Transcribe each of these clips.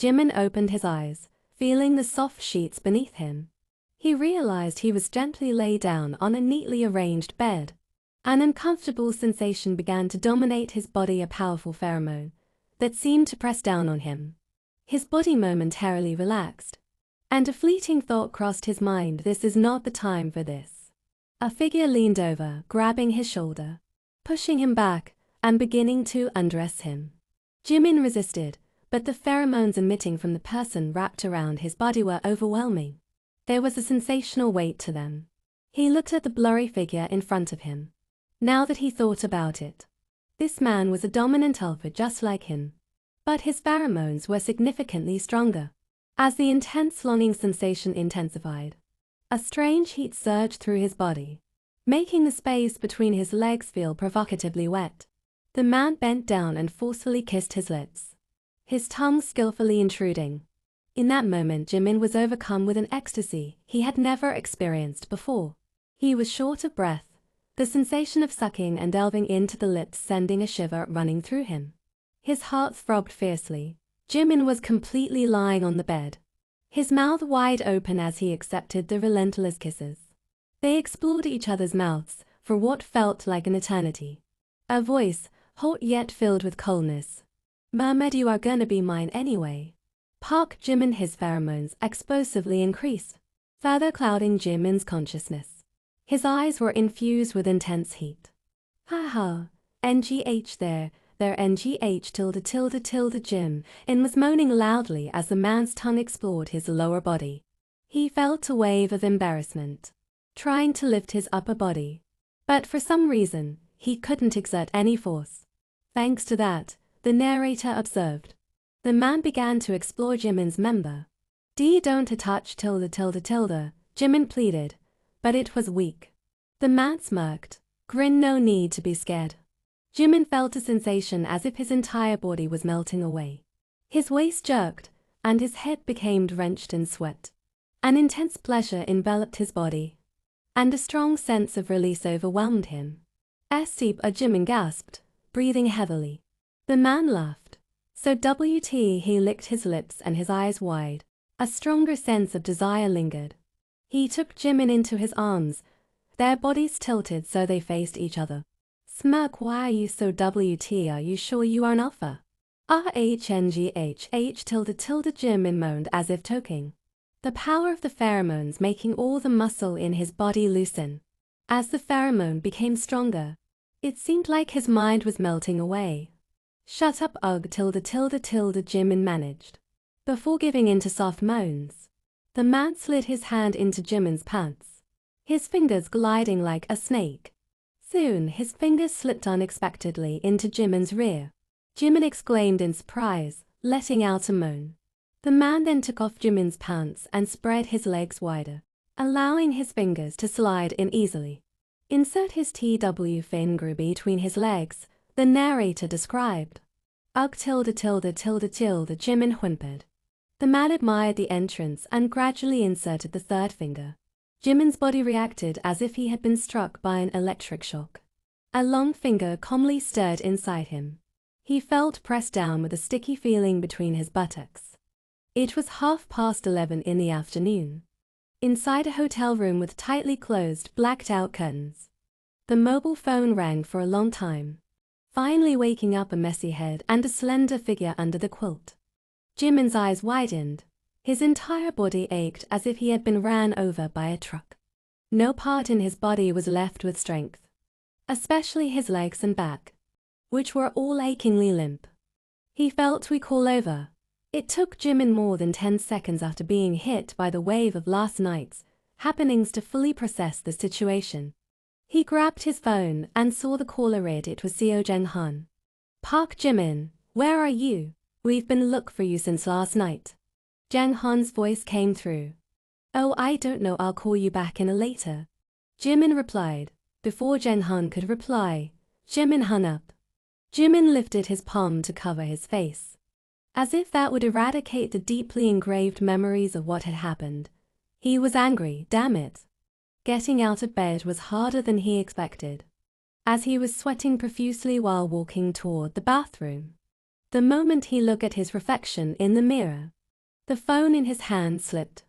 Jimin opened his eyes, feeling the soft sheets beneath him. He realized he was gently laid down on a neatly arranged bed. An uncomfortable sensation began to dominate his body, a powerful pheromone that seemed to press down on him. His body momentarily relaxed, and a fleeting thought crossed his mind: this is not the time for this. A figure leaned over, grabbing his shoulder, pushing him back, and beginning to undress him. Jimin resisted, but the pheromones emitting from the person wrapped around his body were overwhelming. There was a sensational weight to them. He looked at the blurry figure in front of him. Now that he thought about it, this man was a dominant alpha just like him. But his pheromones were significantly stronger. As the intense longing sensation intensified, a strange heat surged through his body, making the space between his legs feel provocatively wet. The man bent down and forcefully kissed his lips, his tongue skillfully intruding. In that moment, Jimin was overcome with an ecstasy he had never experienced before. He was short of breath, the sensation of sucking and delving into the lips sending a shiver running through him. His heart throbbed fiercely. Jimin was completely lying on the bed, his mouth wide open as he accepted the relentless kisses. They explored each other's mouths for what felt like an eternity. A voice, hot yet filled with coldness, murmured, "You are gonna be mine anyway." Park Jimin, his pheromones explosively increased, further clouding Jimin's consciousness. His eyes were infused with intense heat. "Ha ha, NGH there NGH tilde Jim," and was moaning loudly as the man's tongue explored his lower body. He felt a wave of embarrassment, trying to lift his upper body, but for some reason, he couldn't exert any force. Thanks to that, the narrator observed, the man began to explore Jimin's member. Don't touch tilde, Jimin pleaded, but it was weak. The man smirked, grinned, "No need to be scared." Jimin felt a sensation as if his entire body was melting away. His waist jerked, and his head became drenched in sweat. An intense pleasure enveloped his body, and a strong sense of release overwhelmed him. Jimin gasped, breathing heavily. The man laughed. He licked his lips and his eyes wide. A stronger sense of desire lingered. He took Jimin into his arms, their bodies tilted so they faced each other. "Smirk, why are you so Are you sure you are an alpha?" RHNGHH tilde Jimin moaned as if choking. The power of the pheromones making all the muscle in his body loosen. As the pheromone became stronger, it seemed like his mind was melting away. "Shut up, tilde Jimin managed. Before giving in to soft moans, the man slid his hand into Jimin's pants, his fingers gliding like a snake. Soon his fingers slipped unexpectedly into Jimin's rear. Jimin exclaimed in surprise, letting out a moan. The man then took off Jimin's pants and spread his legs wider, allowing his fingers to slide in easily. "Insert his finger between his legs," the narrator described. Tilde Jimin whimpered. The man admired the entrance and gradually inserted the third finger. Jimin's body reacted as if he had been struck by an electric shock. A long finger calmly stirred inside him. He felt pressed down with a sticky feeling between his buttocks. It was 11:30 in the afternoon. Inside a hotel room with tightly closed, blacked-out curtains. The mobile phone rang for a long time, finally waking up a messy head and a slender figure under the quilt. Jimin's eyes widened. His entire body ached as if he had been ran over by a truck. No part in his body was left with strength, especially his legs and back, which were all achingly limp. He felt weak all over. It took Jimin more than 10 seconds after being hit by the wave of last night's happenings to fully process the situation. He grabbed his phone and saw the caller read. It was Seo Jang-han. "Park Jimin, where are you? We've been looking for you since last night." Jang-han's voice came through. "Oh, I don't know, I'll call you back in a later," Jimin replied. Before Jang-han could reply, Jimin hung up. Jimin lifted his palm to cover his face, as if that would eradicate the deeply engraved memories of what had happened. He was angry, damn it. Getting out of bed was harder than he expected, as he was sweating profusely while walking toward the bathroom. The moment he looked at his reflection in the mirror, the phone in his hand slipped.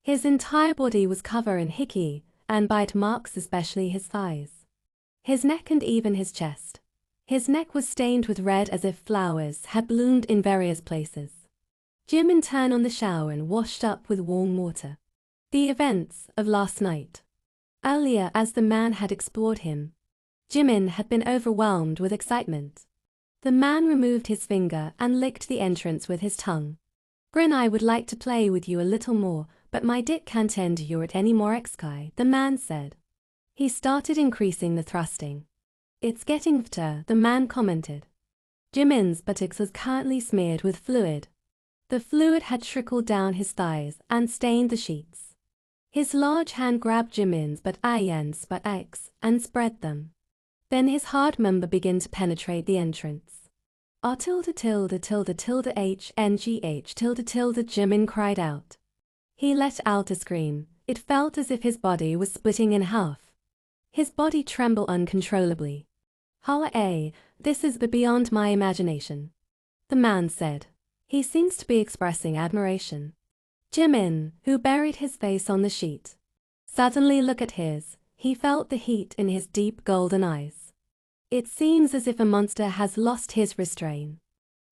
His entire body was covered in hickey and bite marks, especially his thighs, his neck and even his chest. His neck was stained with red as if flowers had bloomed in various places. Jimin turned on the shower and washed up with warm water. The events of last night. Earlier, as the man had explored him, Jimin had been overwhelmed with excitement. The man removed his finger and licked the entrance with his tongue. Grin, I would like to play with you a little more, but my dick can't endure it anymore, X-Kai, the man said. He started increasing the thrusting. It's getting better, the man commented. Jimin's buttocks was currently smeared with fluid. The fluid had trickled down his thighs and stained the sheets. His large hand grabbed Jimin's butt and spread them. Then his hard member began to penetrate the entrance. HNGH. Jimin cried out. He let out a scream. It felt as if his body was splitting in half. His body trembled uncontrollably. This is beyond my imagination, the man said. He seems to be expressing admiration. Jimin, who buried his face on the sheet, suddenly looked at his. He felt the heat in his deep golden eyes. It seems as if a monster has lost his restraint,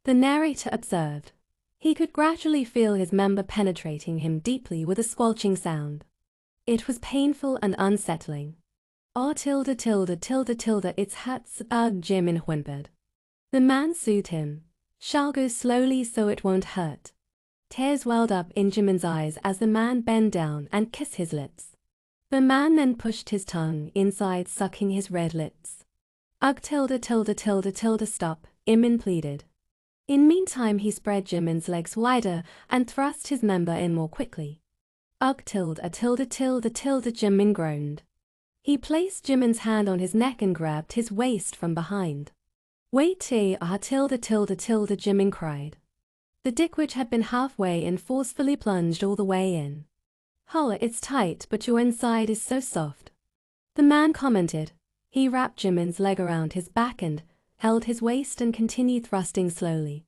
the narrator observed. He could gradually feel his member penetrating him deeply with a squelching sound. It was painful and unsettling. It's hurts, Jimin whimpered. The man soothed him. Shall go slowly so it won't hurt. Tears welled up in Jimin's eyes as the man bent down and kissed his lips. The man then pushed his tongue inside, sucking his red lips. Stop, Jimin pleaded. In meantime, he spread Jimin's legs wider and thrust his member in more quickly. Jimin groaned. He placed Jimin's hand on his neck and grabbed his waist from behind. Wait, Jimin cried. The dick, which had been halfway in, forcefully plunged all the way in. It's tight, but your inside is so soft, the man commented. He wrapped Jimin's leg around his back and held his waist and continued thrusting slowly.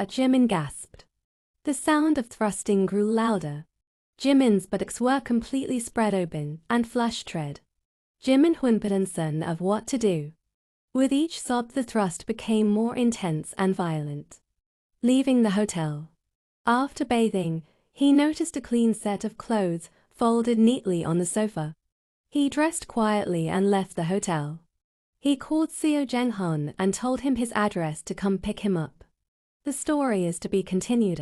Jimin gasped. The sound of thrusting grew louder. Jimin's buttocks were completely spread open and flushed red. Jimin whimpered uncertain of what to do. With each sob, the thrust became more intense and violent. Leaving the hotel, after bathing, he noticed a clean set of clothes folded neatly on the sofa. He dressed quietly and left the hotel. He called Seo Jang-han and told him his address to come pick him up. The story is to be continued.